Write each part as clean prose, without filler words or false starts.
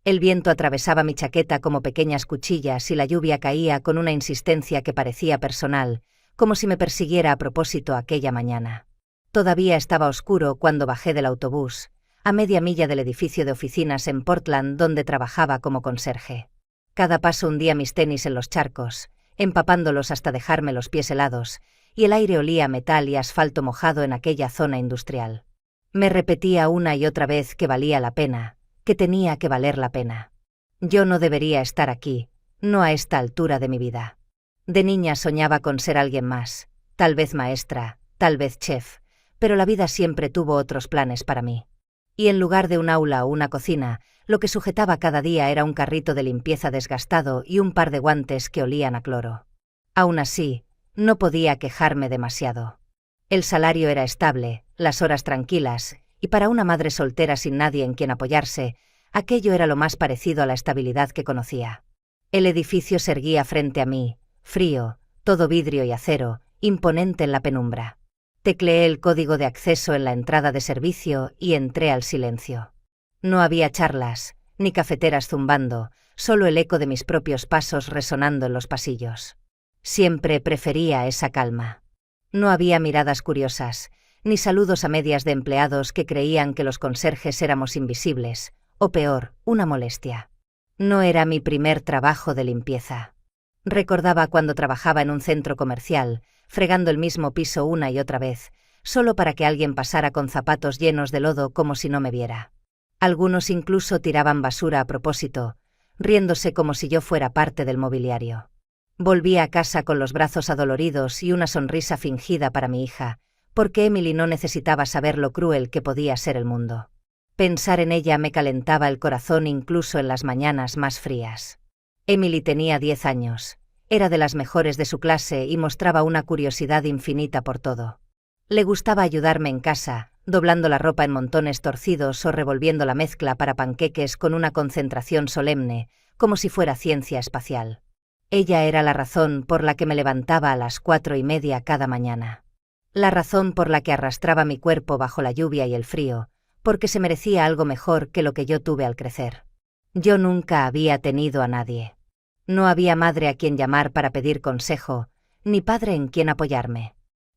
El viento atravesaba mi chaqueta como pequeñas cuchillas y la lluvia caía con una insistencia que parecía personal, como si me persiguiera a propósito aquella mañana. Todavía estaba oscuro cuando bajé del autobús, a media milla del edificio de oficinas en Portland donde trabajaba como conserje. Cada paso hundía mis tenis en los charcos, empapándolos hasta dejarme los pies helados, y el aire olía a metal y asfalto mojado en aquella zona industrial. Me repetía una y otra vez que valía la pena, que tenía que valer la pena. Yo no debería estar aquí, no a esta altura de mi vida. De niña soñaba con ser alguien más, tal vez maestra, tal vez chef, pero la vida siempre tuvo otros planes para mí. Y en lugar de un aula o una cocina, lo que sujetaba cada día era un carrito de limpieza desgastado y un par de guantes que olían a cloro. Aún así, no podía quejarme demasiado. El salario era estable, las horas tranquilas, y para una madre soltera sin nadie en quien apoyarse, aquello era lo más parecido a la estabilidad que conocía. El edificio se erguía frente a mí, frío, todo vidrio y acero, imponente en la penumbra. Tecleé el código de acceso en la entrada de servicio y entré al silencio. No había charlas, ni cafeteras zumbando, solo el eco de mis propios pasos resonando en los pasillos. Siempre prefería esa calma. No había miradas curiosas, ni saludos a medias de empleados que creían que los conserjes éramos invisibles, o peor, una molestia. No era mi primer trabajo de limpieza. Recordaba cuando trabajaba en un centro comercial, fregando el mismo piso una y otra vez, solo para que alguien pasara con zapatos llenos de lodo como si no me viera. Algunos incluso tiraban basura a propósito, riéndose como si yo fuera parte del mobiliario. Volví a casa con los brazos adoloridos y una sonrisa fingida para mi hija, porque Emily no necesitaba saber lo cruel que podía ser el mundo. Pensar en ella me calentaba el corazón incluso en las mañanas más frías. Emily tenía 10 años. Era de las mejores de su clase y mostraba una curiosidad infinita por todo. Le gustaba ayudarme en casa, doblando la ropa en montones torcidos o revolviendo la mezcla para panqueques con una concentración solemne, como si fuera ciencia espacial. Ella era la razón por la que me levantaba a las 4:30 cada mañana. La razón por la que arrastraba mi cuerpo bajo la lluvia y el frío, porque se merecía algo mejor que lo que yo tuve al crecer. Yo nunca había tenido a nadie. No había madre a quien llamar para pedir consejo, ni padre en quien apoyarme.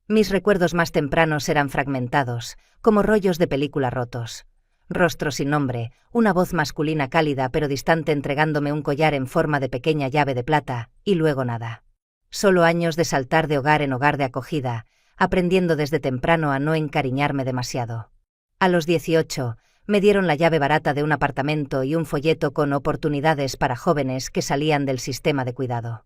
Mis recuerdos más tempranos eran fragmentados, como rollos de película rotos. Rostro sin nombre, una voz masculina cálida pero distante entregándome un collar en forma de pequeña llave de plata, y luego nada. Solo años de saltar de hogar en hogar de acogida, aprendiendo desde temprano a no encariñarme demasiado. A los 18, me dieron la llave barata de un apartamento y un folleto con oportunidades para jóvenes que salían del sistema de cuidado.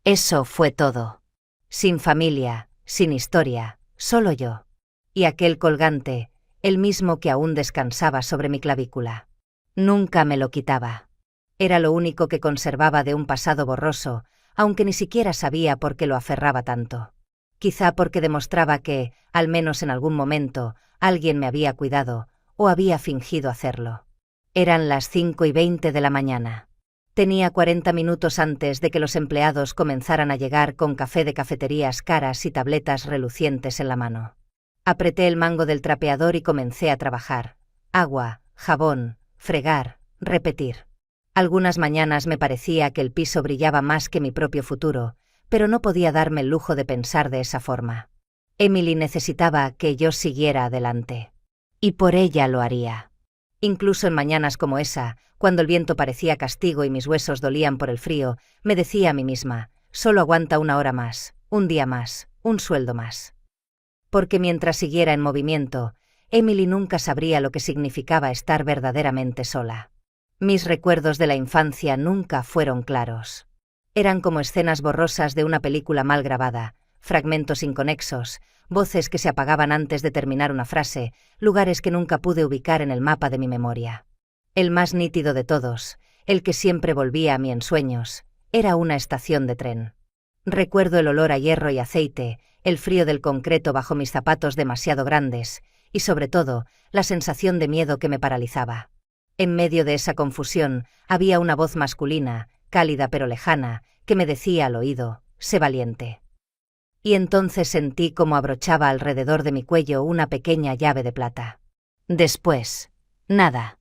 Eso fue todo. Sin familia, sin historia, solo yo. Y aquel colgante, el mismo que aún descansaba sobre mi clavícula. Nunca me lo quitaba. Era lo único que conservaba de un pasado borroso, aunque ni siquiera sabía por qué lo aferraba tanto. Quizá porque demostraba que, al menos en algún momento, alguien me había cuidado, o había fingido hacerlo. Eran las 5:20 de la mañana. Tenía 40 minutos antes de que los empleados comenzaran a llegar con café de cafeterías caras y tabletas relucientes en la mano. Apreté el mango del trapeador y comencé a trabajar. Agua, jabón, fregar, repetir. Algunas mañanas me parecía que el piso brillaba más que mi propio futuro, pero no podía darme el lujo de pensar de esa forma. Emily necesitaba que yo siguiera adelante. Y por ella lo haría. Incluso en mañanas como esa, cuando el viento parecía castigo y mis huesos dolían por el frío, me decía a mí misma, solo aguanta una hora más, un día más, un sueldo más. Porque mientras siguiera en movimiento, Emily nunca sabría lo que significaba estar verdaderamente sola. Mis recuerdos de la infancia nunca fueron claros. Eran como escenas borrosas de una película mal grabada, fragmentos inconexos, voces que se apagaban antes de terminar una frase, lugares que nunca pude ubicar en el mapa de mi memoria. El más nítido de todos, el que siempre volvía a mí en sueños, era una estación de tren. Recuerdo el olor a hierro y aceite, el frío del concreto bajo mis zapatos demasiado grandes, y sobre todo, la sensación de miedo que me paralizaba. En medio de esa confusión, había una voz masculina, cálida pero lejana, que me decía al oído, «Sé valiente». Y entonces sentí como abrochaba alrededor de mi cuello una pequeña llave de plata. Después, nada.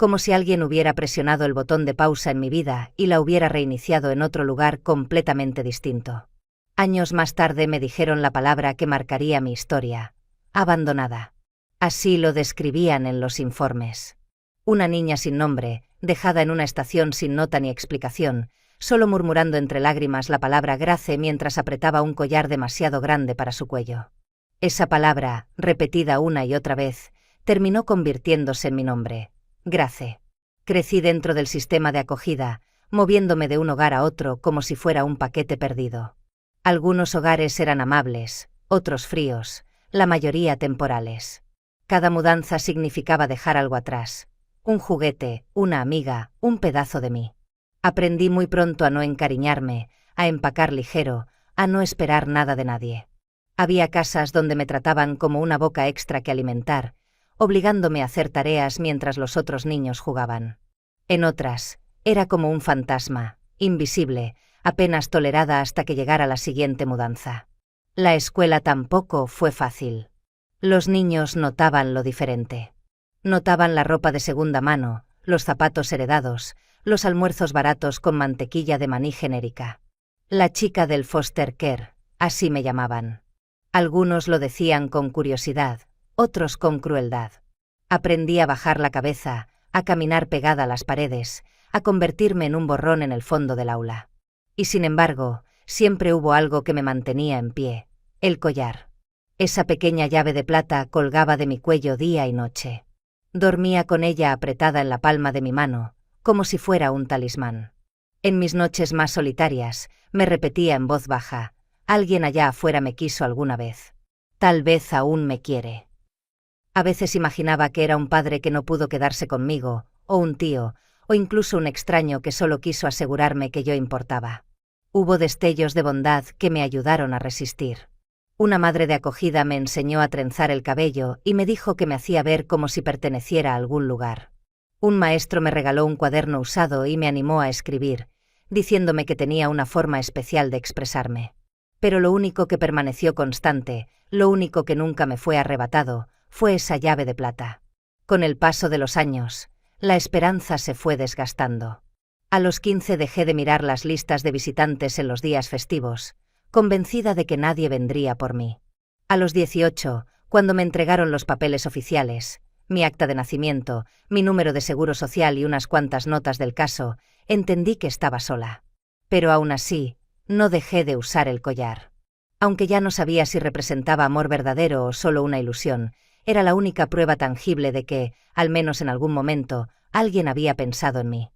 como si alguien hubiera presionado el botón de pausa en mi vida y la hubiera reiniciado en otro lugar completamente distinto. Años más tarde me dijeron la palabra que marcaría mi historia: abandonada. Así lo describían en los informes. Una niña sin nombre, dejada en una estación sin nota ni explicación, solo murmurando entre lágrimas la palabra Grace mientras apretaba un collar demasiado grande para su cuello. Esa palabra, repetida una y otra vez, terminó convirtiéndose en mi nombre: Grace. Crecí dentro del sistema de acogida, moviéndome de un hogar a otro como si fuera un paquete perdido. Algunos hogares eran amables, otros fríos, la mayoría temporales. Cada mudanza significaba dejar algo atrás: un juguete, una amiga, un pedazo de mí. Aprendí muy pronto a no encariñarme, a empacar ligero, a no esperar nada de nadie. Había casas donde me trataban como una boca extra que alimentar, obligándome a hacer tareas mientras los otros niños jugaban. En otras, era como un fantasma, invisible, apenas tolerada hasta que llegara la siguiente mudanza. La escuela tampoco fue fácil. Los niños notaban lo diferente. Notaban la ropa de segunda mano, los zapatos heredados, los almuerzos baratos con mantequilla de maní genérica. La chica del foster care, así me llamaban. Algunos lo decían con curiosidad, otros con crueldad. Aprendí a bajar la cabeza, a caminar pegada a las paredes, a convertirme en un borrón en el fondo del aula. Y sin embargo, siempre hubo algo que me mantenía en pie: el collar. Esa pequeña llave de plata colgaba de mi cuello día y noche. Dormía con ella apretada en la palma de mi mano, como si fuera un talismán. En mis noches más solitarias, me repetía en voz baja: alguien allá afuera me quiso alguna vez. Tal vez aún me quiere. A veces imaginaba que era un padre que no pudo quedarse conmigo, o un tío, o incluso un extraño que solo quiso asegurarme que yo importaba. Hubo destellos de bondad que me ayudaron a resistir. Una madre de acogida me enseñó a trenzar el cabello y me dijo que me hacía ver como si perteneciera a algún lugar. Un maestro me regaló un cuaderno usado y me animó a escribir, diciéndome que tenía una forma especial de expresarme. Pero lo único que permaneció constante, lo único que nunca me fue arrebatado, fue esa llave de plata. Con el paso de los años, la esperanza se fue desgastando. A los 15 dejé de mirar las listas de visitantes en los días festivos, convencida de que nadie vendría por mí. A los 18, cuando me entregaron los papeles oficiales, mi acta de nacimiento, mi número de seguro social y unas cuantas notas del caso, entendí que estaba sola. Pero aún así, no dejé de usar el collar. Aunque ya no sabía si representaba amor verdadero o solo una ilusión, era la única prueba tangible de que, al menos en algún momento, alguien había pensado en mí.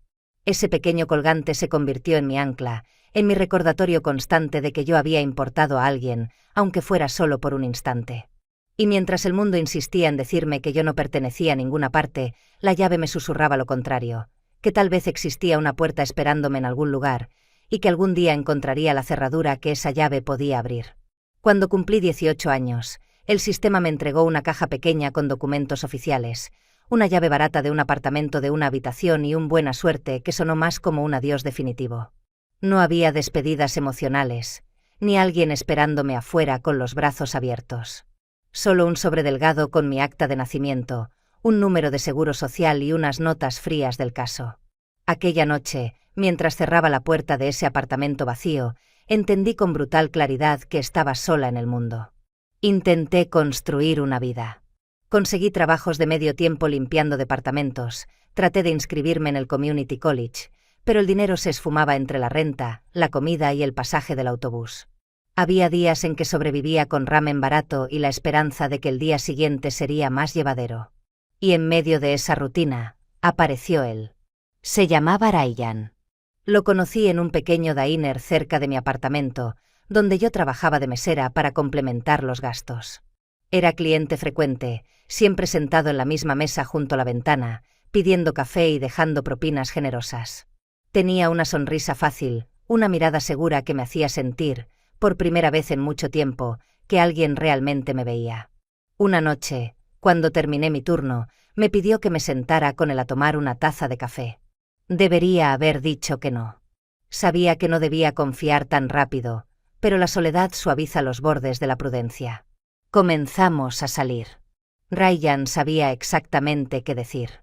Ese pequeño colgante se convirtió en mi ancla, en mi recordatorio constante de que yo había importado a alguien, aunque fuera solo por un instante. Y mientras el mundo insistía en decirme que yo no pertenecía a ninguna parte, la llave me susurraba lo contrario: que tal vez existía una puerta esperándome en algún lugar, y que algún día encontraría la cerradura que esa llave podía abrir. Cuando cumplí 18 años, el sistema me entregó una caja pequeña con documentos oficiales, una llave barata de un apartamento de una habitación y un buena suerte que sonó más como un adiós definitivo. No había despedidas emocionales, ni alguien esperándome afuera con los brazos abiertos. Solo un sobre delgado con mi acta de nacimiento, un número de seguro social y unas notas frías del caso. Aquella noche, mientras cerraba la puerta de ese apartamento vacío, entendí con brutal claridad que estaba sola en el mundo. Intenté construir una vida. Conseguí trabajos de medio tiempo limpiando departamentos, traté de inscribirme en el Community College, pero el dinero se esfumaba entre la renta, la comida y el pasaje del autobús. Había días en que sobrevivía con ramen barato y la esperanza de que el día siguiente sería más llevadero. Y en medio de esa rutina, apareció él. Se llamaba Ryan. Lo conocí en un pequeño diner cerca de mi apartamento, donde yo trabajaba de mesera para complementar los gastos. Era cliente frecuente, siempre sentado en la misma mesa junto a la ventana, pidiendo café y dejando propinas generosas. Tenía una sonrisa fácil, una mirada segura que me hacía sentir, por primera vez en mucho tiempo, que alguien realmente me veía. Una noche, cuando terminé mi turno, me pidió que me sentara con él a tomar una taza de café. Debería haber dicho que no. Sabía que no debía confiar tan rápido, pero la soledad suaviza los bordes de la prudencia. Comenzamos a salir. Ryan sabía exactamente qué decir.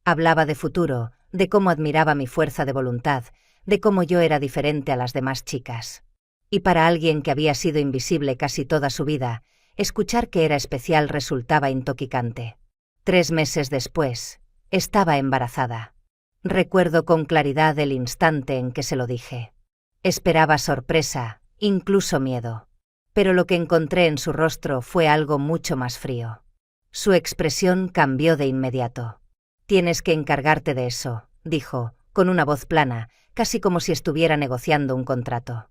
Hablaba de futuro, de cómo admiraba mi fuerza de voluntad, de cómo yo era diferente a las demás chicas. Y para alguien que había sido invisible casi toda su vida, escuchar que era especial resultaba intoxicante. 3 meses después, estaba embarazada. Recuerdo con claridad el instante en que se lo dije. Esperaba sorpresa, incluso miedo. Pero lo que encontré en su rostro fue algo mucho más frío. Su expresión cambió de inmediato. «Tienes que encargarte de eso», dijo, con una voz plana, casi como si estuviera negociando un contrato.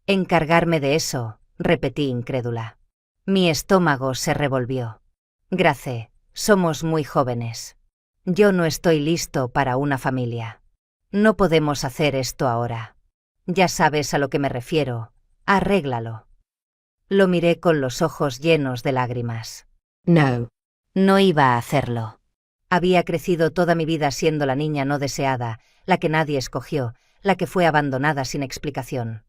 «¿Encargarme de eso?», repetí incrédula. Mi estómago se revolvió. «Grace, somos muy jóvenes. Yo no estoy listo para una familia. No podemos hacer esto ahora. Ya sabes a lo que me refiero, arréglalo». Lo miré con los ojos llenos de lágrimas. No. No iba a hacerlo. Había crecido toda mi vida siendo la niña no deseada, la que nadie escogió, la que fue abandonada sin explicación.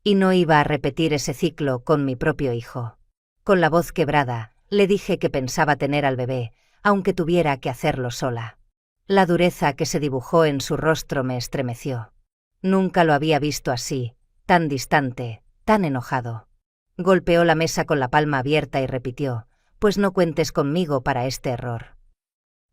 Y no iba a repetir ese ciclo con mi propio hijo. Con la voz quebrada, le dije que pensaba tener al bebé, aunque tuviera que hacerlo sola. La dureza que se dibujó en su rostro me estremeció. Nunca lo había visto así, tan distante, tan enojado. Golpeó la mesa con la palma abierta y repitió: «Pues no cuentes conmigo para este error».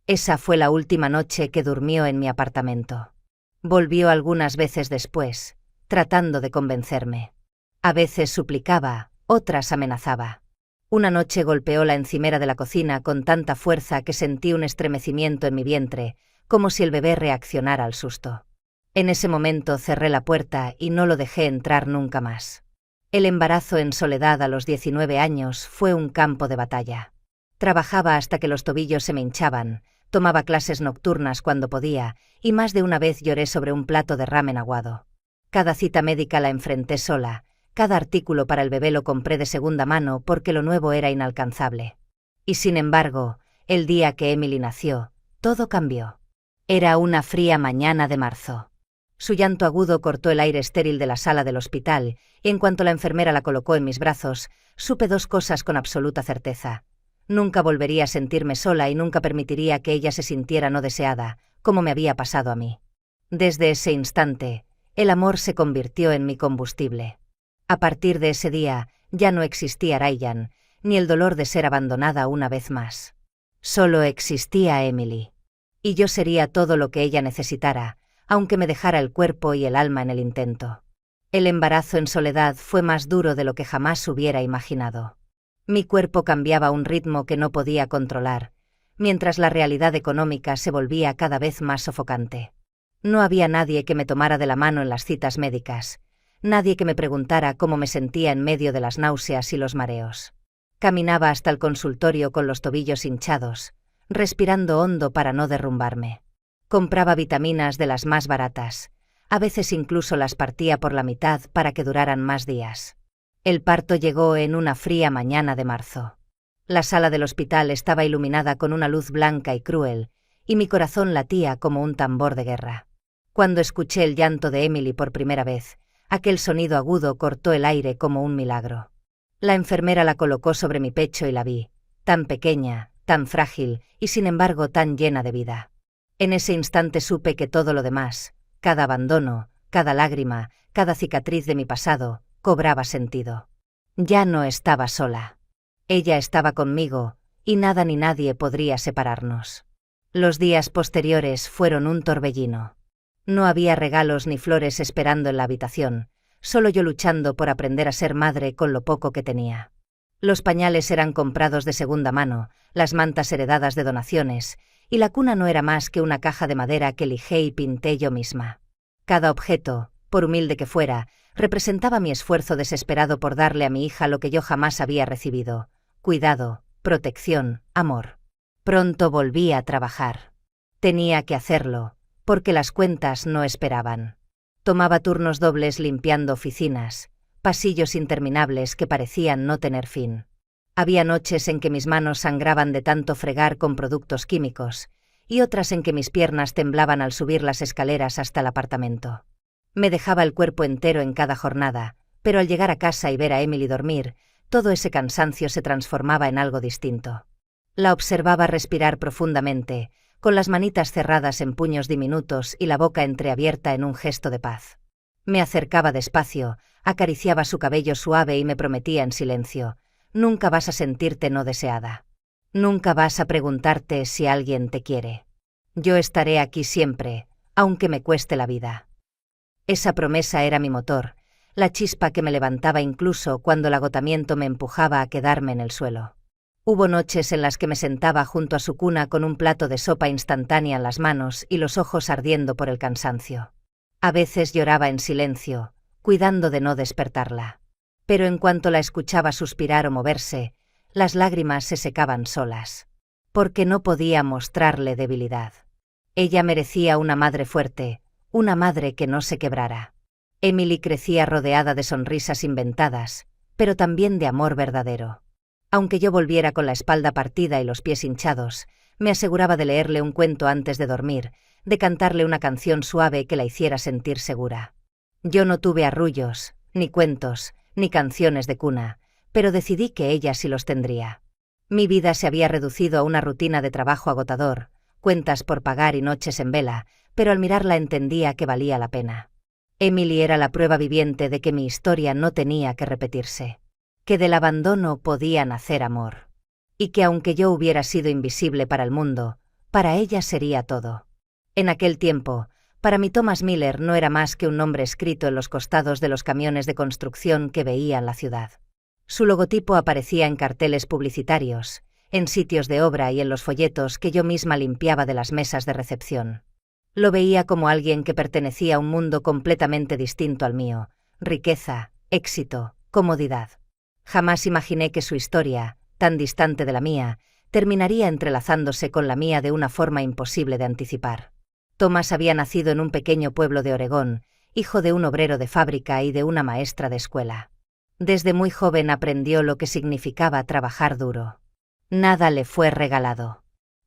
Esa fue la última noche que durmió en mi apartamento. Volvió algunas veces después, tratando de convencerme. A veces suplicaba, otras amenazaba. Una noche golpeó la encimera de la cocina con tanta fuerza que sentí un estremecimiento en mi vientre, como si el bebé reaccionara al susto. En ese momento cerré la puerta y no lo dejé entrar nunca más. El embarazo en soledad a los 19 años fue un campo de batalla. Trabajaba hasta que los tobillos se me hinchaban, tomaba clases nocturnas cuando podía, y más de una vez lloré sobre un plato de ramen aguado. Cada cita médica la enfrenté sola, cada artículo para el bebé lo compré de segunda mano porque lo nuevo era inalcanzable. Y sin embargo, el día que Emily nació, todo cambió. Era una fría mañana de marzo. Su llanto agudo cortó el aire estéril de la sala del hospital, y en cuanto la enfermera la colocó en mis brazos, supe 2 cosas con absoluta certeza. Nunca volvería a sentirme sola y nunca permitiría que ella se sintiera no deseada, como me había pasado a mí. Desde ese instante, el amor se convirtió en mi combustible. A partir de ese día, ya no existía Ryan, ni el dolor de ser abandonada una vez más. Solo existía Emily. Y yo sería todo lo que ella necesitara, aunque me dejara el cuerpo y el alma en el intento. El embarazo en soledad fue más duro de lo que jamás hubiera imaginado. Mi cuerpo cambiaba a un ritmo que no podía controlar, mientras la realidad económica se volvía cada vez más sofocante. No había nadie que me tomara de la mano en las citas médicas, nadie que me preguntara cómo me sentía en medio de las náuseas y los mareos. Caminaba hasta el consultorio con los tobillos hinchados, respirando hondo para no derrumbarme. Compraba vitaminas de las más baratas, a veces incluso las partía por la mitad para que duraran más días. El parto llegó en una fría mañana de marzo. La sala del hospital estaba iluminada con una luz blanca y cruel, y mi corazón latía como un tambor de guerra. Cuando escuché el llanto de Emily por primera vez, aquel sonido agudo cortó el aire como un milagro. La enfermera la colocó sobre mi pecho y la vi, tan pequeña, tan frágil y sin embargo tan llena de vida. En ese instante supe que todo lo demás, cada abandono, cada lágrima, cada cicatriz de mi pasado, cobraba sentido. Ya no estaba sola. Ella estaba conmigo, y nada ni nadie podría separarnos. Los días posteriores fueron un torbellino. No había regalos ni flores esperando en la habitación, solo yo luchando por aprender a ser madre con lo poco que tenía. Los pañales eran comprados de segunda mano, las mantas heredadas de donaciones, y la cuna no era más que una caja de madera que lijé y pinté yo misma. Cada objeto, por humilde que fuera, representaba mi esfuerzo desesperado por darle a mi hija lo que yo jamás había recibido: cuidado, protección, amor. Pronto volví a trabajar. Tenía que hacerlo, porque las cuentas no esperaban. Tomaba turnos dobles limpiando oficinas, pasillos interminables que parecían no tener fin. Había noches en que mis manos sangraban de tanto fregar con productos químicos, y otras en que mis piernas temblaban al subir las escaleras hasta el apartamento. Me dejaba el cuerpo entero en cada jornada, pero al llegar a casa y ver a Emily dormir, todo ese cansancio se transformaba en algo distinto. La observaba respirar profundamente, con las manitas cerradas en puños diminutos y la boca entreabierta en un gesto de paz. Me acercaba despacio, acariciaba su cabello suave y me prometía en silencio: nunca vas a sentirte no deseada. Nunca vas a preguntarte si alguien te quiere. Yo estaré aquí siempre, aunque me cueste la vida. Esa promesa era mi motor, la chispa que me levantaba incluso cuando el agotamiento me empujaba a quedarme en el suelo. Hubo noches en las que me sentaba junto a su cuna con un plato de sopa instantánea en las manos y los ojos ardiendo por el cansancio. A veces lloraba en silencio, cuidando de no despertarla. Pero en cuanto la escuchaba suspirar o moverse, las lágrimas se secaban solas. Porque no podía mostrarle debilidad. Ella merecía una madre fuerte, una madre que no se quebrara. Emily crecía rodeada de sonrisas inventadas, pero también de amor verdadero. Aunque yo volviera con la espalda partida y los pies hinchados, me aseguraba de leerle un cuento antes de dormir, de cantarle una canción suave que la hiciera sentir segura. Yo no tuve arrullos, ni cuentos, ni canciones de cuna, pero decidí que ella sí los tendría. Mi vida se había reducido a una rutina de trabajo agotador, cuentas por pagar y noches en vela, pero al mirarla entendía que valía la pena. Emily era la prueba viviente de que mi historia no tenía que repetirse, que del abandono podía nacer amor, y que aunque yo hubiera sido invisible para el mundo, para ella sería todo. En aquel tiempo, para mí Thomas Miller no era más que un nombre escrito en los costados de los camiones de construcción que veía en la ciudad. Su logotipo aparecía en carteles publicitarios, en sitios de obra y en los folletos que yo misma limpiaba de las mesas de recepción. Lo veía como alguien que pertenecía a un mundo completamente distinto al mío: riqueza, éxito, comodidad. Jamás imaginé que su historia, tan distante de la mía, terminaría entrelazándose con la mía de una forma imposible de anticipar. Thomas había nacido en un pequeño pueblo de Oregón, hijo de un obrero de fábrica y de una maestra de escuela. Desde muy joven aprendió lo que significaba trabajar duro. Nada le fue regalado.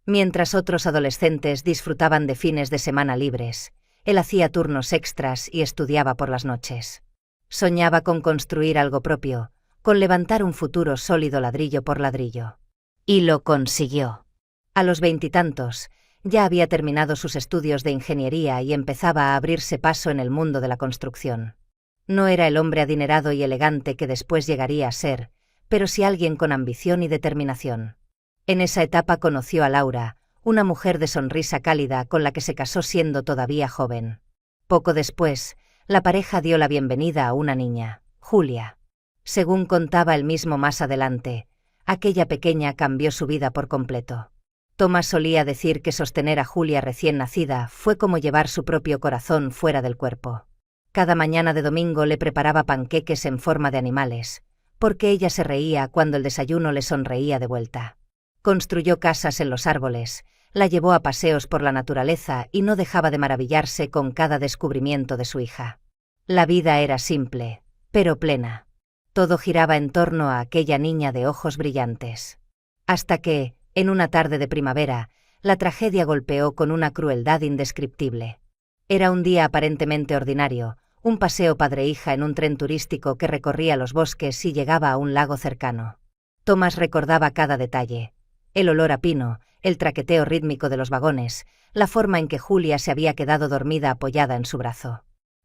Mientras otros adolescentes disfrutaban de fines de semana libres, él hacía turnos extras y estudiaba por las noches. Soñaba con construir algo propio, con levantar un futuro sólido ladrillo por ladrillo. Y lo consiguió. A los 20 y tantos, ya había terminado sus estudios de ingeniería y empezaba a abrirse paso en el mundo de la construcción. No era el hombre adinerado y elegante que después llegaría a ser, pero sí alguien con ambición y determinación. En esa etapa conoció a Laura, una mujer de sonrisa cálida con la que se casó siendo todavía joven. Poco después, la pareja dio la bienvenida a una niña, Julia. Según contaba él mismo más adelante, aquella pequeña cambió su vida por completo. Thomas solía decir que sostener a Julia recién nacida fue como llevar su propio corazón fuera del cuerpo. Cada mañana de domingo le preparaba panqueques en forma de animales, porque ella se reía cuando el desayuno le sonreía de vuelta. Construyó casas en los árboles, la llevó a paseos por la naturaleza y no dejaba de maravillarse con cada descubrimiento de su hija. La vida era simple, pero plena. Todo giraba en torno a aquella niña de ojos brillantes. Hasta que, en una tarde de primavera, la tragedia golpeó con una crueldad indescriptible. Era un día aparentemente ordinario, un paseo padre-hija en un tren turístico que recorría los bosques y llegaba a un lago cercano. Thomas recordaba cada detalle: el olor a pino, el traqueteo rítmico de los vagones, la forma en que Julia se había quedado dormida apoyada en su brazo.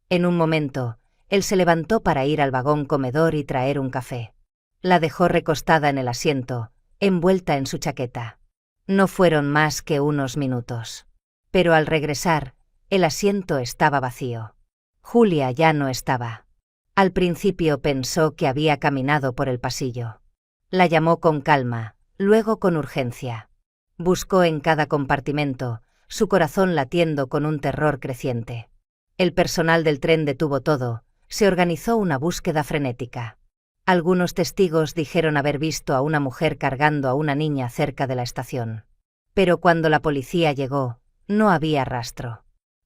En un momento, él se levantó para ir al vagón comedor y traer un café. La dejó recostada en el asiento, envuelta en su chaqueta. No fueron más que unos minutos. Pero al regresar, el asiento estaba vacío. Julia ya no estaba. Al principio pensó que había caminado por el pasillo. La llamó con calma, luego con urgencia. Buscó en cada compartimento, su corazón latiendo con un terror creciente. El personal del tren detuvo todo, se organizó una búsqueda frenética. Algunos testigos dijeron haber visto a una mujer cargando a una niña cerca de la estación. Pero cuando la policía llegó, no había rastro.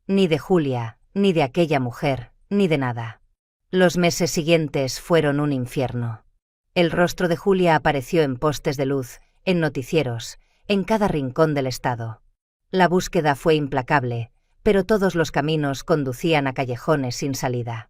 Ni de Julia, ni de aquella mujer, ni de nada. Los meses siguientes fueron un infierno. El rostro de Julia apareció en postes de luz, en noticieros, en cada rincón del estado. La búsqueda fue implacable, pero todos los caminos conducían a callejones sin salida.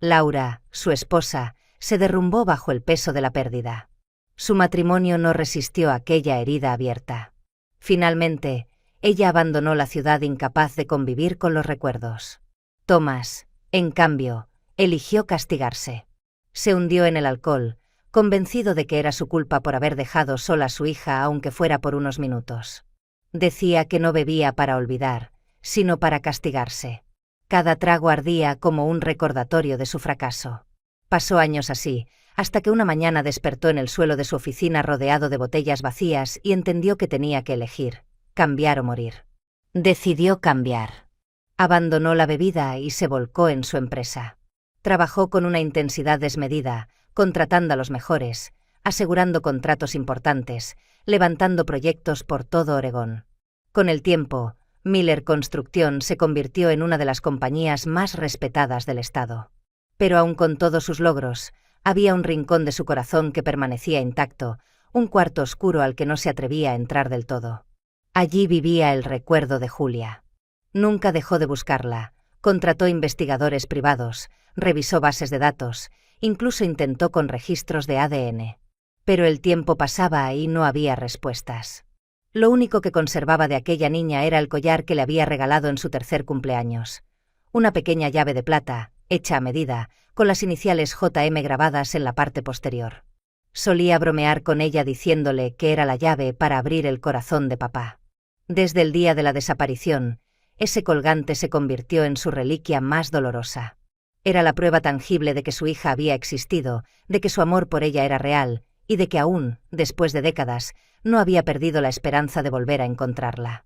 Laura, su esposa, se derrumbó bajo el peso de la pérdida. Su matrimonio no resistió aquella herida abierta. Finalmente, Ella abandonó la ciudad incapaz de convivir con los recuerdos. Thomas, en cambio, eligió castigarse. Se hundió en el alcohol, convencido de que era su culpa por haber dejado sola a su hija aunque fuera por unos minutos. Decía que no bebía para olvidar, sino para castigarse. Cada trago ardía como un recordatorio de su fracaso. Pasó años así, hasta que una mañana despertó en el suelo de su oficina rodeado de botellas vacías y entendió que tenía que elegir, cambiar o morir. Decidió cambiar. Abandonó la bebida y se volcó en su empresa. Trabajó con una intensidad desmedida, contratando a los mejores, asegurando contratos importantes, levantando proyectos por todo Oregón. Con el tiempo, Miller Construcción se convirtió en una de las compañías más respetadas del estado. Pero aun con todos sus logros, había un rincón de su corazón que permanecía intacto, un cuarto oscuro al que no se atrevía a entrar del todo. Allí vivía el recuerdo de Julia. Nunca dejó de buscarla, contrató investigadores privados, revisó bases de datos, incluso intentó con registros de ADN. Pero el tiempo pasaba y no había respuestas. Lo único que conservaba de aquella niña era el collar que le había regalado en su tercer cumpleaños. Una pequeña llave de plata, hecha a medida, con las iniciales JM grabadas en la parte posterior. Solía bromear con ella diciéndole que era la llave para abrir el corazón de papá. Desde el día de la desaparición, ese colgante se convirtió en su reliquia más dolorosa. Era la prueba tangible de que su hija había existido, de que su amor por ella era real, y de que aún, después de décadas, no había perdido la esperanza de volver a encontrarla.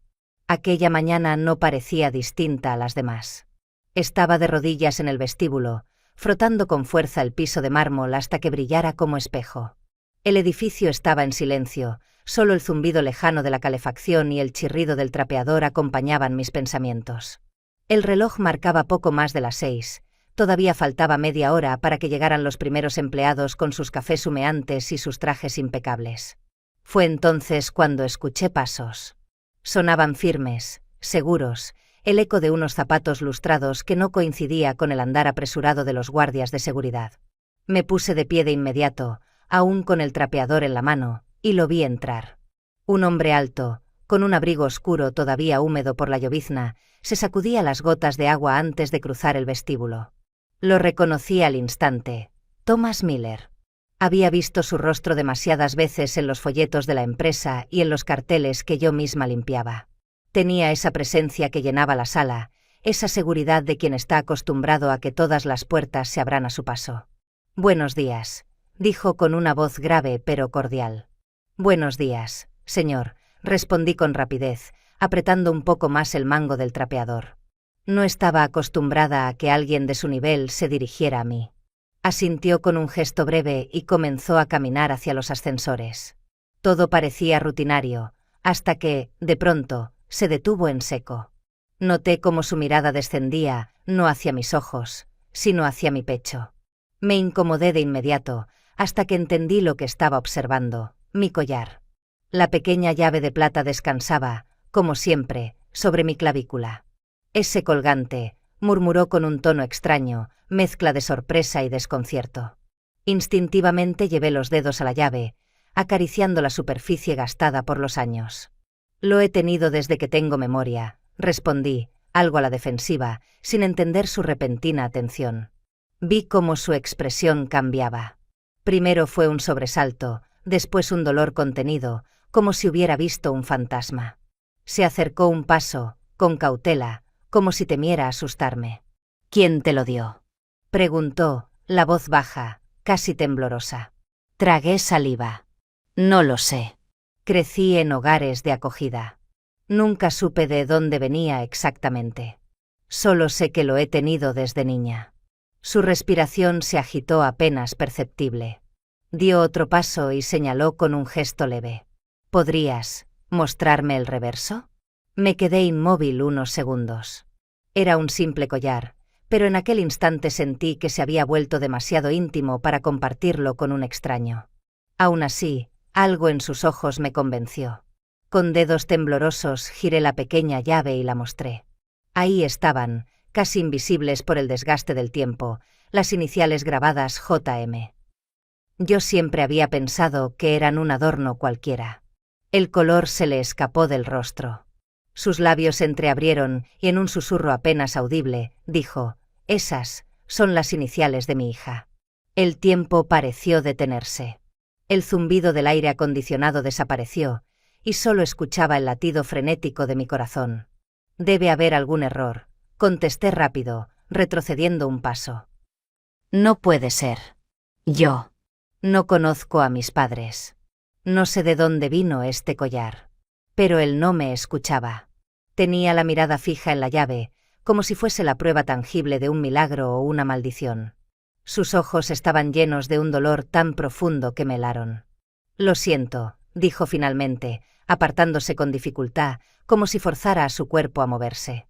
Aquella mañana no parecía distinta a las demás. Estaba de rodillas en el vestíbulo, frotando con fuerza el piso de mármol hasta que brillara como espejo. El edificio estaba en silencio, solo el zumbido lejano de la calefacción y el chirrido del trapeador acompañaban mis pensamientos. El reloj marcaba poco más de las 6. Todavía faltaba media hora para que llegaran los primeros empleados con sus cafés humeantes y sus trajes impecables. Fue entonces cuando escuché pasos. Sonaban firmes, seguros, el eco de unos zapatos lustrados que no coincidía con el andar apresurado de los guardias de seguridad. Me puse de pie de inmediato, aún con el trapeador en la mano, y lo vi entrar. Un hombre alto, con un abrigo oscuro todavía húmedo por la llovizna, se sacudía las gotas de agua antes de cruzar el vestíbulo. Lo reconocí al instante. Thomas Miller. Había visto su rostro demasiadas veces en los folletos de la empresa y en los carteles que yo misma limpiaba. Tenía esa presencia que llenaba la sala, esa seguridad de quien está acostumbrado a que todas las puertas se abran a su paso. «Buenos días», dijo con una voz grave pero cordial. «Buenos días, señor», respondí con rapidez, apretando un poco más el mango del trapeador. No estaba acostumbrada a que alguien de su nivel se dirigiera a mí. Asintió con un gesto breve y comenzó a caminar hacia los ascensores. Todo parecía rutinario, hasta que, de pronto, se detuvo en seco. Noté cómo su mirada descendía, no hacia mis ojos, sino hacia mi pecho. Me incomodé de inmediato, hasta que entendí lo que estaba observando, mi collar. La pequeña llave de plata descansaba, como siempre, sobre mi clavícula. «Ese colgante», murmuró con un tono extraño, mezcla de sorpresa y desconcierto. Instintivamente llevé los dedos a la llave, acariciando la superficie gastada por los años. «Lo he tenido desde que tengo memoria», respondí, algo a la defensiva, sin entender su repentina atención. Vi cómo su expresión cambiaba. Primero fue un sobresalto, después un dolor contenido, como si hubiera visto un fantasma. Se acercó un paso, con cautela, como si temiera asustarme. «¿Quién te lo dio?», preguntó, la voz baja, casi temblorosa. Tragué saliva. «No lo sé. Crecí en hogares de acogida. Nunca supe de dónde venía exactamente. Solo sé que lo he tenido desde niña». Su respiración se agitó apenas perceptible. Dio otro paso y señaló con un gesto leve. «¿Podrías mostrarme el reverso?». Me quedé inmóvil unos segundos. Era un simple collar, pero en aquel instante sentí que se había vuelto demasiado íntimo para compartirlo con un extraño. Aún así, algo en sus ojos me convenció. Con dedos temblorosos giré la pequeña llave y la mostré. Ahí estaban, casi invisibles por el desgaste del tiempo, las iniciales grabadas JM. Yo siempre había pensado que eran un adorno cualquiera. El color se le escapó del rostro. Sus labios se entreabrieron y en un susurro apenas audible, dijo: «Esas son las iniciales de mi hija». El tiempo pareció detenerse. El zumbido del aire acondicionado desapareció, y solo escuchaba el latido frenético de mi corazón. «Debe haber algún error», contesté rápido, retrocediendo un paso. «No puede ser. Yo no conozco a mis padres. No sé de dónde vino este collar». Pero él no me escuchaba. Tenía la mirada fija en la llave, como si fuese la prueba tangible de un milagro o una maldición. Sus ojos estaban llenos de un dolor tan profundo que me helaron. «Lo siento», dijo finalmente, apartándose con dificultad, como si forzara a su cuerpo a moverse.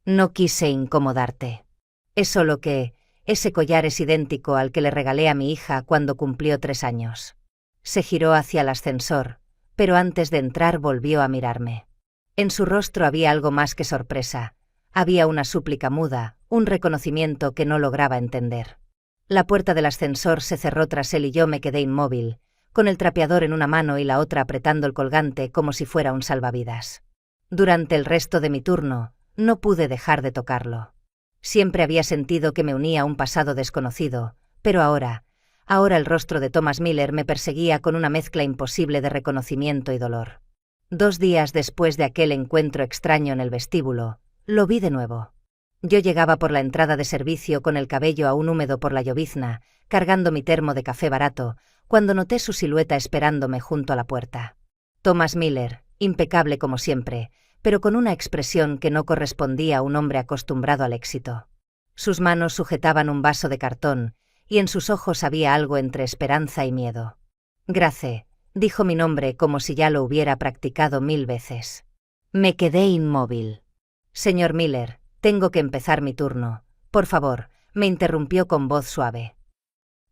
«No quise incomodarte. Es solo que ese collar es idéntico al que le regalé a mi hija cuando cumplió 3 años». Se giró hacia el ascensor, pero antes de entrar volvió a mirarme. En su rostro había algo más que sorpresa. Había una súplica muda, un reconocimiento que no lograba entender. La puerta del ascensor se cerró tras él y yo me quedé inmóvil, con el trapeador en una mano y la otra apretando el colgante como si fuera un salvavidas. Durante el resto de mi turno, no pude dejar de tocarlo. Siempre había sentido que me unía a un pasado desconocido, pero ahora el rostro de Thomas Miller me perseguía con una mezcla imposible de reconocimiento y dolor. 2 días después de aquel encuentro extraño en el vestíbulo, lo vi de nuevo. Yo llegaba por la entrada de servicio con el cabello aún húmedo por la llovizna, cargando mi termo de café barato, cuando noté su silueta esperándome junto a la puerta. Thomas Miller, impecable como siempre, pero con una expresión que no correspondía a un hombre acostumbrado al éxito. Sus manos sujetaban un vaso de cartón, y en sus ojos había algo entre esperanza y miedo. «Grace», dijo mi nombre como si ya lo hubiera practicado 1000 veces. Me quedé inmóvil. «Señor Miller, tengo que empezar mi turno. Por favor», me interrumpió con voz suave.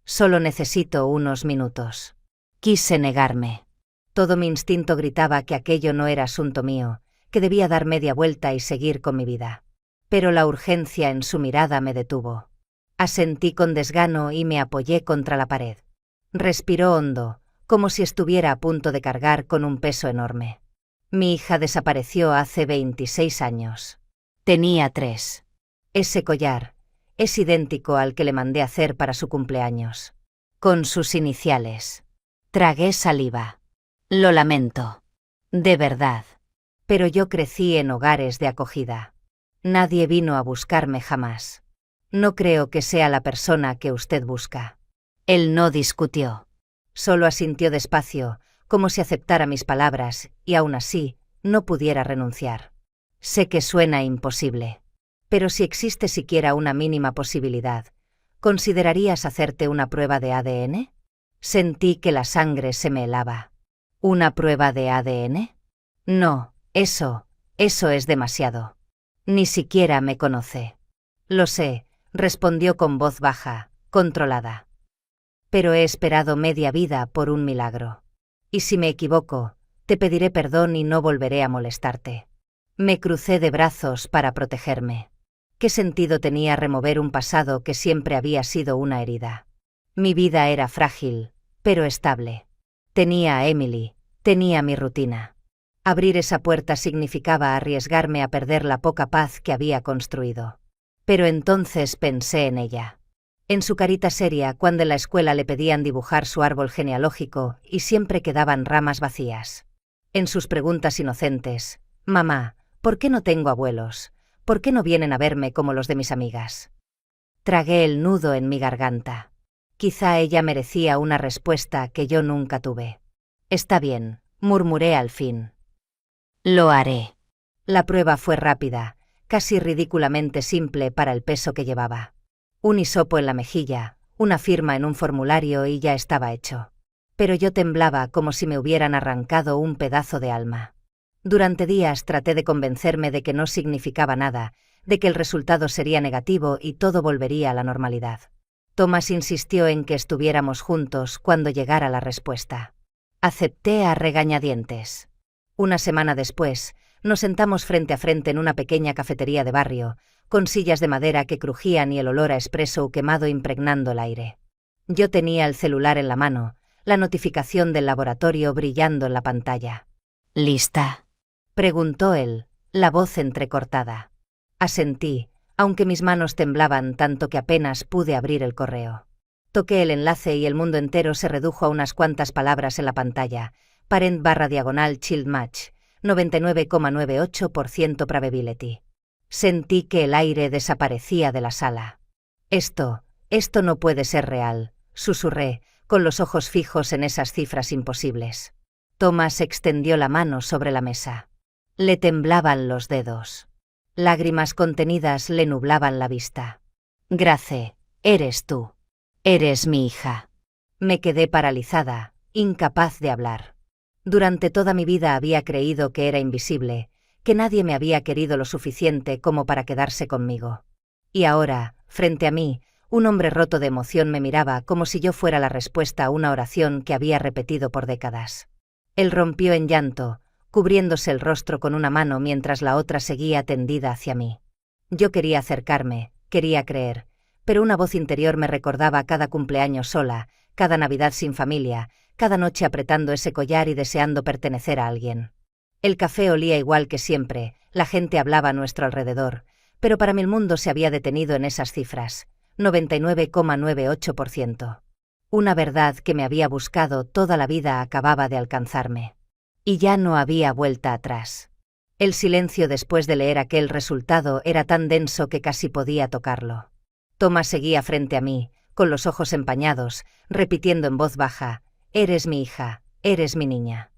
«Solo necesito unos minutos». Quise negarme. Todo mi instinto gritaba que aquello no era asunto mío, que debía dar media vuelta y seguir con mi vida. Pero la urgencia en su mirada me detuvo. Asentí con desgano y me apoyé contra la pared. Respiró hondo, como si estuviera a punto de cargar con un peso enorme. «Mi hija desapareció hace 26 años. Tenía 3. Ese collar es idéntico al que le mandé hacer para su cumpleaños. Con sus iniciales». Tragué saliva. «Lo lamento. De verdad. Pero yo crecí en hogares de acogida. Nadie vino a buscarme jamás. No creo que sea la persona que usted busca». Él no discutió. Solo asintió despacio, como si aceptara mis palabras, y aún así, no pudiera renunciar. «Sé que suena imposible. Pero si existe siquiera una mínima posibilidad, ¿considerarías hacerte una prueba de ADN?» Sentí que la sangre se me helaba. «¿Una prueba de ADN? No, eso es demasiado. Ni siquiera me conoce». «Lo sé», respondió con voz baja, controlada. «Pero he esperado media vida por un milagro. Y si me equivoco, te pediré perdón y no volveré a molestarte». Me crucé de brazos para protegerme. ¿Qué sentido tenía remover un pasado que siempre había sido una herida? Mi vida era frágil, pero estable. Tenía a Emily, tenía mi rutina. Abrir esa puerta significaba arriesgarme a perder la poca paz que había construido. Pero entonces pensé en ella. En su carita seria cuando en la escuela le pedían dibujar su árbol genealógico y siempre quedaban ramas vacías. En sus preguntas inocentes: «Mamá, ¿por qué no tengo abuelos? ¿Por qué no vienen a verme como los de mis amigas?». Tragué el nudo en mi garganta. Quizá ella merecía una respuesta que yo nunca tuve. «Está bien», murmuré al fin. «Lo haré». La prueba fue rápida, casi ridículamente simple para el peso que llevaba. Un hisopo en la mejilla, una firma en un formulario y ya estaba hecho. Pero yo temblaba como si me hubieran arrancado un pedazo de alma. Durante días traté de convencerme de que no significaba nada, de que el resultado sería negativo y todo volvería a la normalidad. Thomas insistió en que estuviéramos juntos cuando llegara la respuesta. Acepté a regañadientes. Una semana después, nos sentamos frente a frente en una pequeña cafetería de barrio, con sillas de madera que crujían y el olor a espresso quemado impregnando el aire. Yo tenía el celular en la mano, la notificación del laboratorio brillando en la pantalla. «¿Lista?», preguntó él, la voz entrecortada. Asentí, aunque mis manos temblaban tanto que apenas pude abrir el correo. Toqué el enlace y el mundo entero se redujo a unas cuantas palabras en la pantalla. Parent / Child Match, 99,98% probability. Sentí que el aire desaparecía de la sala. Esto no puede ser real, susurré, con los ojos fijos en esas cifras imposibles. Thomas extendió la mano sobre la mesa. Le temblaban los dedos. Lágrimas contenidas le nublaban la vista. Grace, eres tú. Eres mi hija. Me quedé paralizada, incapaz de hablar. Durante toda mi vida había creído que era invisible, que nadie me había querido lo suficiente como para quedarse conmigo. Y ahora, frente a mí, un hombre roto de emoción me miraba como si yo fuera la respuesta a una oración que había repetido por décadas. Él rompió en llanto, cubriéndose el rostro con una mano mientras la otra seguía tendida hacia mí. Yo quería acercarme, quería creer, pero una voz interior me recordaba cada cumpleaños sola, cada Navidad sin familia, cada noche apretando ese collar y deseando pertenecer a alguien. El café olía igual que siempre, la gente hablaba a nuestro alrededor, pero para mí el mundo se había detenido en esas cifras, 99,98%. Una verdad que me había buscado toda la vida acababa de alcanzarme. Y ya no había vuelta atrás. El silencio después de leer aquel resultado era tan denso que casi podía tocarlo. Thomas seguía frente a mí, con los ojos empañados, repitiendo en voz baja: «Eres mi hija, eres mi niña».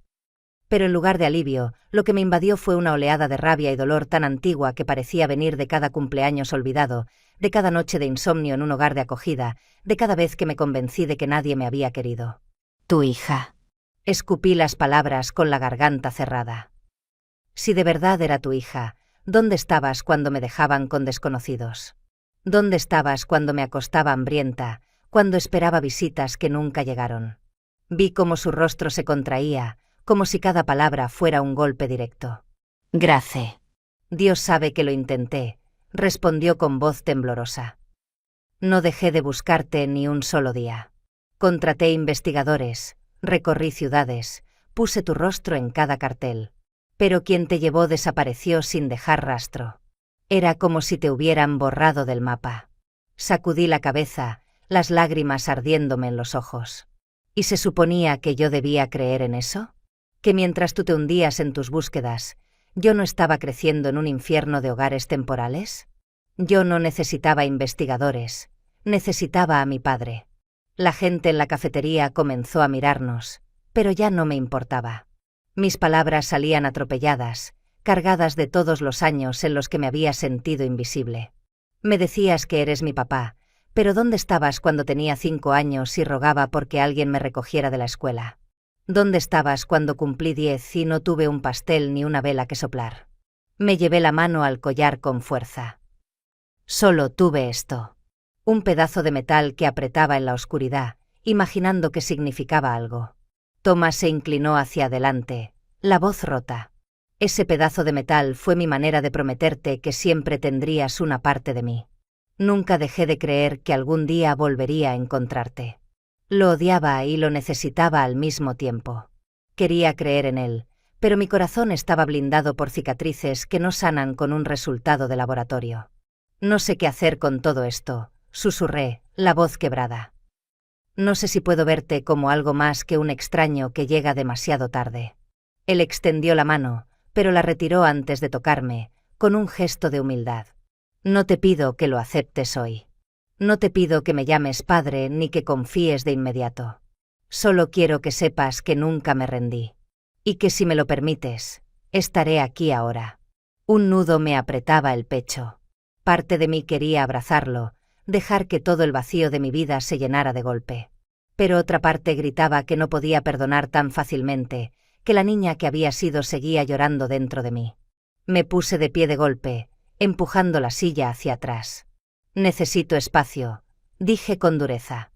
Pero en lugar de alivio, lo que me invadió fue una oleada de rabia y dolor tan antigua que parecía venir de cada cumpleaños olvidado, de cada noche de insomnio en un hogar de acogida, de cada vez que me convencí de que nadie me había querido. «Tu hija». Escupí las palabras con la garganta cerrada. Si de verdad era tu hija, ¿dónde estabas cuando me dejaban con desconocidos? ¿Dónde estabas cuando me acostaba hambrienta, cuando esperaba visitas que nunca llegaron? Vi cómo su rostro se contraía, como si cada palabra fuera un golpe directo. «Grace». «Dios sabe que lo intenté», respondió con voz temblorosa. «No dejé de buscarte ni un solo día. Contraté investigadores, recorrí ciudades, puse tu rostro en cada cartel. Pero quien te llevó desapareció sin dejar rastro. Era como si te hubieran borrado del mapa». Sacudí la cabeza, las lágrimas ardiéndome en los ojos. ¿Y se suponía que yo debía creer en eso? ¿Que mientras tú te hundías en tus búsquedas, yo no estaba creciendo en un infierno de hogares temporales? Yo no necesitaba investigadores, necesitaba a mi padre. La gente en la cafetería comenzó a mirarnos, pero ya no me importaba. Mis palabras salían atropelladas, cargadas de todos los años en los que me había sentido invisible. Me decías que eres mi papá, pero ¿dónde estabas cuando tenía 5 años y rogaba porque alguien me recogiera de la escuela? ¿Dónde estabas cuando cumplí 10 y no tuve un pastel ni una vela que soplar? Me llevé la mano al collar con fuerza. Solo tuve esto. Un pedazo de metal que apretaba en la oscuridad, imaginando que significaba algo. Thomas se inclinó hacia adelante, la voz rota. Ese pedazo de metal fue mi manera de prometerte que siempre tendrías una parte de mí. Nunca dejé de creer que algún día volvería a encontrarte. Lo odiaba y lo necesitaba al mismo tiempo. Quería creer en él, pero mi corazón estaba blindado por cicatrices que no sanan con un resultado de laboratorio. «No sé qué hacer con todo esto», susurré, la voz quebrada. «No sé si puedo verte como algo más que un extraño que llega demasiado tarde». Él extendió la mano, pero la retiró antes de tocarme, con un gesto de humildad. «No te pido que lo aceptes hoy. No te pido que me llames padre ni que confíes de inmediato. Solo quiero que sepas que nunca me rendí. Y que si me lo permites, estaré aquí ahora». Un nudo me apretaba el pecho. Parte de mí quería abrazarlo, dejar que todo el vacío de mi vida se llenara de golpe. Pero otra parte gritaba que no podía perdonar tan fácilmente, que la niña que había sido seguía llorando dentro de mí. Me puse de pie de golpe, empujando la silla hacia atrás. «Necesito espacio», dije con dureza.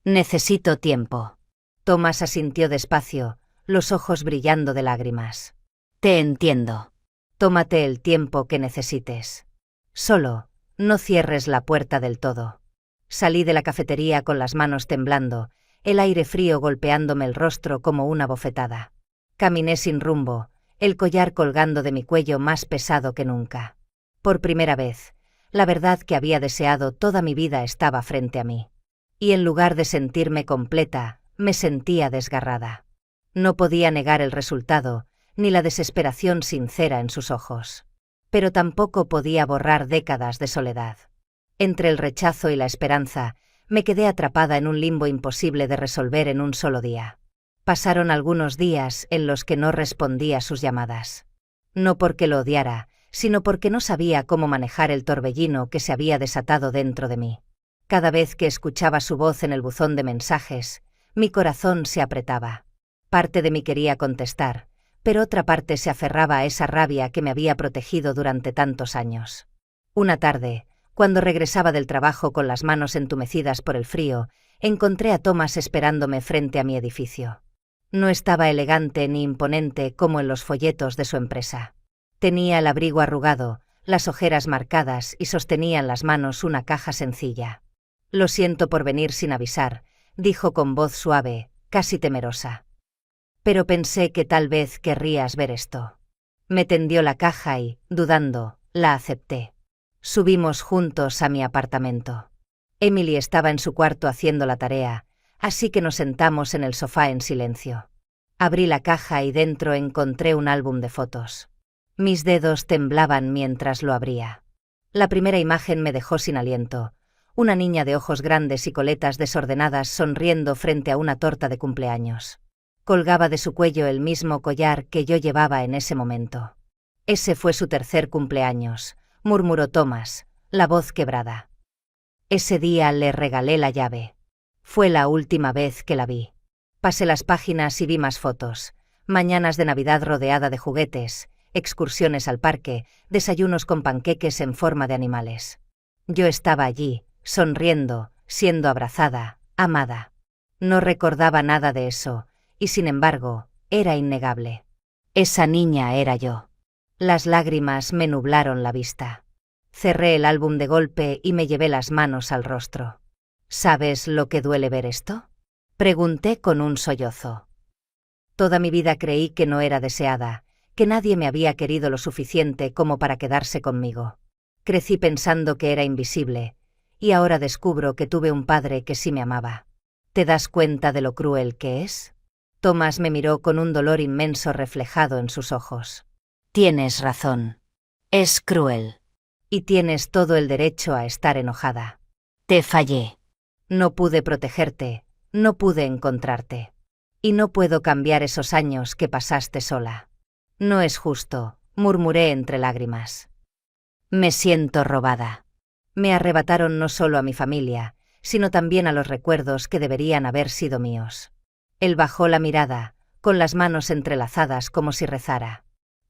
«Necesito tiempo». Thomas asintió despacio, los ojos brillando de lágrimas. «Te entiendo. Tómate el tiempo que necesites. Solo, no cierres la puerta del todo». Salí de la cafetería con las manos temblando, el aire frío golpeándome el rostro como una bofetada. Caminé sin rumbo, el collar colgando de mi cuello más pesado que nunca. Por primera vez, la verdad que había deseado toda mi vida estaba frente a mí. Y en lugar de sentirme completa, me sentía desgarrada. No podía negar el resultado, ni la desesperación sincera en sus ojos. Pero tampoco podía borrar décadas de soledad. Entre el rechazo y la esperanza, me quedé atrapada en un limbo imposible de resolver en un solo día. Pasaron algunos días en los que no respondí a sus llamadas. No porque lo odiara, sino porque no sabía cómo manejar el torbellino que se había desatado dentro de mí. Cada vez que escuchaba su voz en el buzón de mensajes, mi corazón se apretaba. Parte de mí quería contestar, pero otra parte se aferraba a esa rabia que me había protegido durante tantos años. Una tarde, cuando regresaba del trabajo con las manos entumecidas por el frío, encontré a Thomas esperándome frente a mi edificio. No estaba elegante ni imponente como en los folletos de su empresa. Tenía el abrigo arrugado, las ojeras marcadas y sostenía en las manos una caja sencilla. «Lo siento por venir sin avisar», dijo con voz suave, casi temerosa. «Pero pensé que tal vez querrías ver esto». Me tendió la caja y, dudando, la acepté. Subimos juntos a mi apartamento. Emily estaba en su cuarto haciendo la tarea, así que nos sentamos en el sofá en silencio. Abrí la caja y dentro encontré un álbum de fotos. Mis dedos temblaban mientras lo abría. La primera imagen me dejó sin aliento. Una niña de ojos grandes y coletas desordenadas sonriendo frente a una torta de cumpleaños. Colgaba de su cuello el mismo collar que yo llevaba en ese momento. «Ese fue su tercer cumpleaños», murmuró Thomas, la voz quebrada. «Ese día le regalé la llave. Fue la última vez que la vi». Pasé las páginas y vi más fotos. Mañanas de Navidad rodeada de juguetes, excursiones al parque, desayunos con panqueques en forma de animales. Yo estaba allí, sonriendo, siendo abrazada, amada. No recordaba nada de eso, y sin embargo, era innegable. Esa niña era yo. Las lágrimas me nublaron la vista. Cerré el álbum de golpe y me llevé las manos al rostro. «¿Sabes lo que duele ver esto?», pregunté con un sollozo. Toda mi vida creí que no era deseada, que nadie me había querido lo suficiente como para quedarse conmigo. Crecí pensando que era invisible, y ahora descubro que tuve un padre que sí me amaba. ¿Te das cuenta de lo cruel que es?». Thomas me miró con un dolor inmenso reflejado en sus ojos. «Tienes razón. Es cruel. Y tienes todo el derecho a estar enojada. Te fallé. No pude protegerte, no pude encontrarte. Y no puedo cambiar esos años que pasaste sola. No es justo», murmuré entre lágrimas. «Me siento robada. Me arrebataron no solo a mi familia, sino también a los recuerdos que deberían haber sido míos». Él bajó la mirada, con las manos entrelazadas como si rezara.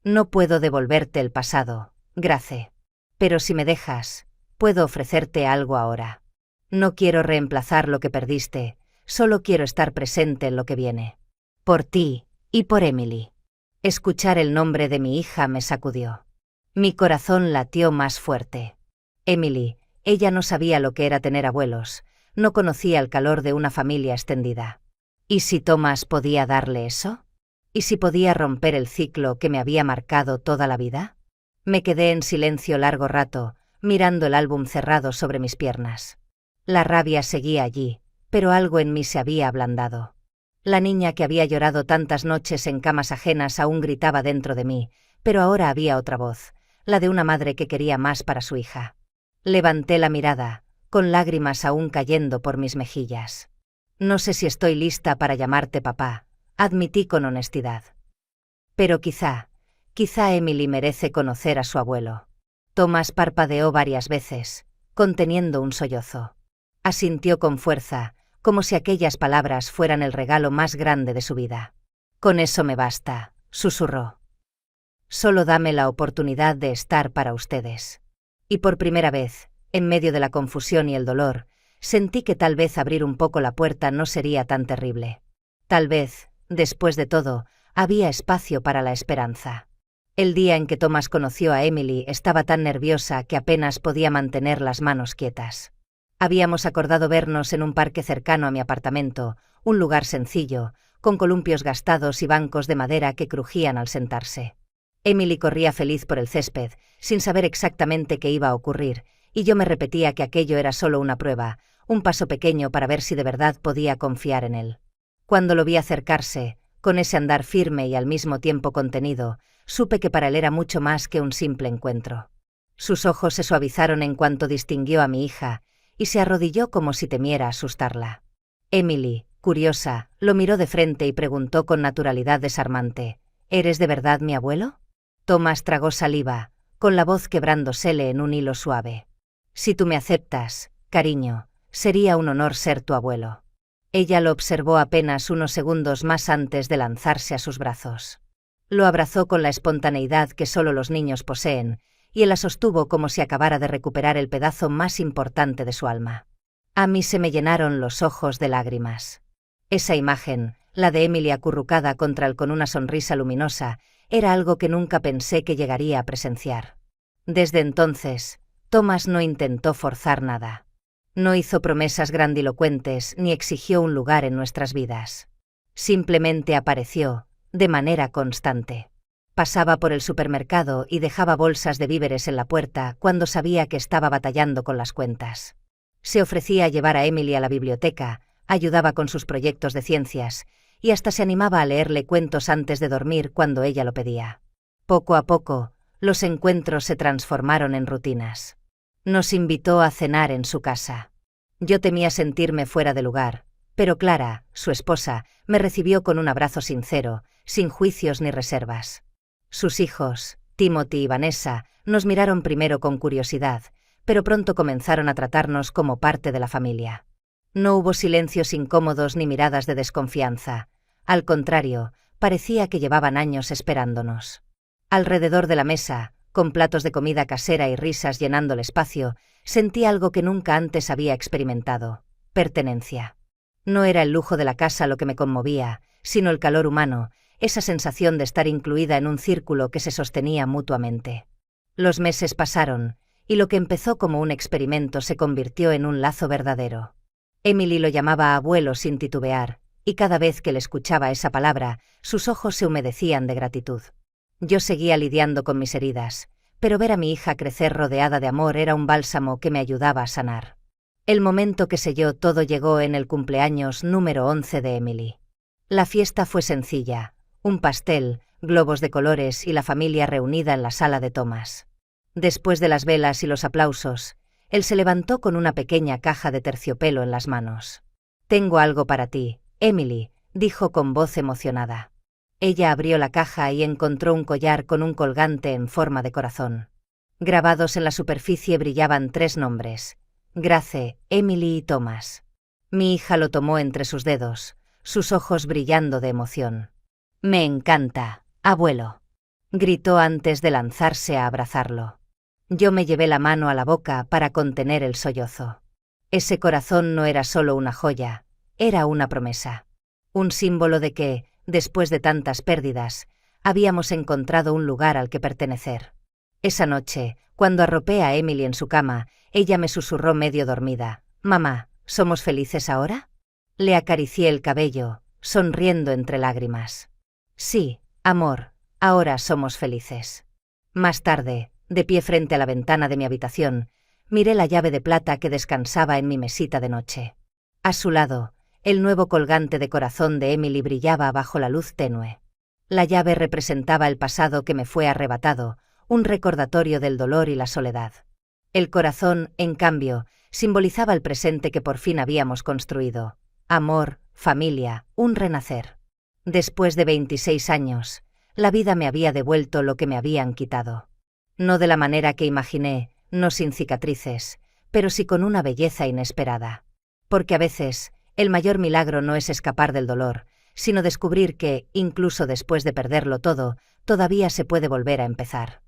«No puedo devolverte el pasado, Grace. Pero si me dejas, puedo ofrecerte algo ahora. No quiero reemplazar lo que perdiste, solo quiero estar presente en lo que viene. Por ti y por Emily». Escuchar el nombre de mi hija me sacudió. Mi corazón latió más fuerte. Emily, ella no sabía lo que era tener abuelos, no conocía el calor de una familia extendida. ¿Y si Thomas podía darle eso? ¿Y si podía romper el ciclo que me había marcado toda la vida? Me quedé en silencio largo rato, mirando el álbum cerrado sobre mis piernas. La rabia seguía allí, pero algo en mí se había ablandado. La niña que había llorado tantas noches en camas ajenas aún gritaba dentro de mí, pero ahora había otra voz, la de una madre que quería más para su hija. Levanté la mirada, con lágrimas aún cayendo por mis mejillas. «No sé si estoy lista para llamarte papá», admití con honestidad. «Pero quizá Emily merece conocer a su abuelo». Thomas parpadeó varias veces, conteniendo un sollozo. Asintió con fuerza, como si aquellas palabras fueran el regalo más grande de su vida. «Con eso me basta», susurró. «Solo dame la oportunidad de estar para ustedes». Y por primera vez, en medio de la confusión y el dolor, sentí que tal vez abrir un poco la puerta no sería tan terrible. Tal vez, después de todo, había espacio para la esperanza. El día en que Thomas conoció a Emily estaba tan nerviosa que apenas podía mantener las manos quietas. Habíamos acordado vernos en un parque cercano a mi apartamento, un lugar sencillo, con columpios gastados y bancos de madera que crujían al sentarse. Emily corría feliz por el césped, sin saber exactamente qué iba a ocurrir, y yo me repetía que aquello era solo una prueba, un paso pequeño para ver si de verdad podía confiar en él. Cuando lo vi acercarse, con ese andar firme y al mismo tiempo contenido, supe que para él era mucho más que un simple encuentro. Sus ojos se suavizaron en cuanto distinguió a mi hija, y se arrodilló como si temiera asustarla. Emily, curiosa, lo miró de frente y preguntó con naturalidad desarmante: ¿Eres de verdad mi abuelo? Thomas tragó saliva, con la voz quebrándosele en un hilo suave. Si tú me aceptas, cariño, sería un honor ser tu abuelo. Ella lo observó apenas unos segundos más antes de lanzarse a sus brazos. Lo abrazó con la espontaneidad que solo los niños poseen, y él la sostuvo como si acabara de recuperar el pedazo más importante de su alma. A mí se me llenaron los ojos de lágrimas. Esa imagen, la de Emily acurrucada contra él con una sonrisa luminosa, era algo que nunca pensé que llegaría a presenciar. Desde entonces, Thomas no intentó forzar nada. No hizo promesas grandilocuentes ni exigió un lugar en nuestras vidas. Simplemente apareció, de manera constante. Pasaba por el supermercado y dejaba bolsas de víveres en la puerta cuando sabía que estaba batallando con las cuentas. Se ofrecía a llevar a Emily a la biblioteca, ayudaba con sus proyectos de ciencias, y hasta se animaba a leerle cuentos antes de dormir cuando ella lo pedía. Poco a poco, los encuentros se transformaron en rutinas. Nos invitó a cenar en su casa. Yo temía sentirme fuera de lugar, pero Clara, su esposa, me recibió con un abrazo sincero, sin juicios ni reservas. Sus hijos, Timothy y Vanessa, nos miraron primero con curiosidad, pero pronto comenzaron a tratarnos como parte de la familia. No hubo silencios incómodos ni miradas de desconfianza. Al contrario, parecía que llevaban años esperándonos. Alrededor de la mesa, con platos de comida casera y risas llenando el espacio, sentí algo que nunca antes había experimentado: pertenencia. No era el lujo de la casa lo que me conmovía, sino el calor humano, esa sensación de estar incluida en un círculo que se sostenía mutuamente. Los meses pasaron, y lo que empezó como un experimento se convirtió en un lazo verdadero. Emily lo llamaba abuelo sin titubear, y cada vez que le escuchaba esa palabra, sus ojos se humedecían de gratitud. Yo seguía lidiando con mis heridas, pero ver a mi hija crecer rodeada de amor era un bálsamo que me ayudaba a sanar. El momento que selló todo llegó en el cumpleaños número 11 de Emily. La fiesta fue sencilla: un pastel, globos de colores y la familia reunida en la sala de Thomas. Después de las velas y los aplausos, él se levantó con una pequeña caja de terciopelo en las manos. «Tengo algo para ti, Emily», dijo con voz emocionada. Ella abrió la caja y encontró un collar con un colgante en forma de corazón. Grabados en la superficie brillaban 3 nombres: Grace, Emily y Thomas. Mi hija lo tomó entre sus dedos, sus ojos brillando de emoción. «Me encanta, abuelo», gritó antes de lanzarse a abrazarlo. Yo me llevé la mano a la boca para contener el sollozo. Ese corazón no era solo una joya, era una promesa. Un símbolo de que, después de tantas pérdidas, habíamos encontrado un lugar al que pertenecer. Esa noche, cuando arropé a Emily en su cama, ella me susurró medio dormida: «Mamá, ¿somos felices ahora?». Le acaricié el cabello, sonriendo entre lágrimas. «Sí, amor, ahora somos felices». Más tarde, de pie frente a la ventana de mi habitación, miré la llave de plata que descansaba en mi mesita de noche. A su lado, el nuevo colgante de corazón de Emily brillaba bajo la luz tenue. La llave representaba el pasado que me fue arrebatado, un recordatorio del dolor y la soledad. El corazón, en cambio, simbolizaba el presente que por fin habíamos construido: amor, familia, un renacer. Después de 26 años, la vida me había devuelto lo que me habían quitado. No de la manera que imaginé, no sin cicatrices, pero sí con una belleza inesperada. Porque a veces, el mayor milagro no es escapar del dolor, sino descubrir que, incluso después de perderlo todo, todavía se puede volver a empezar.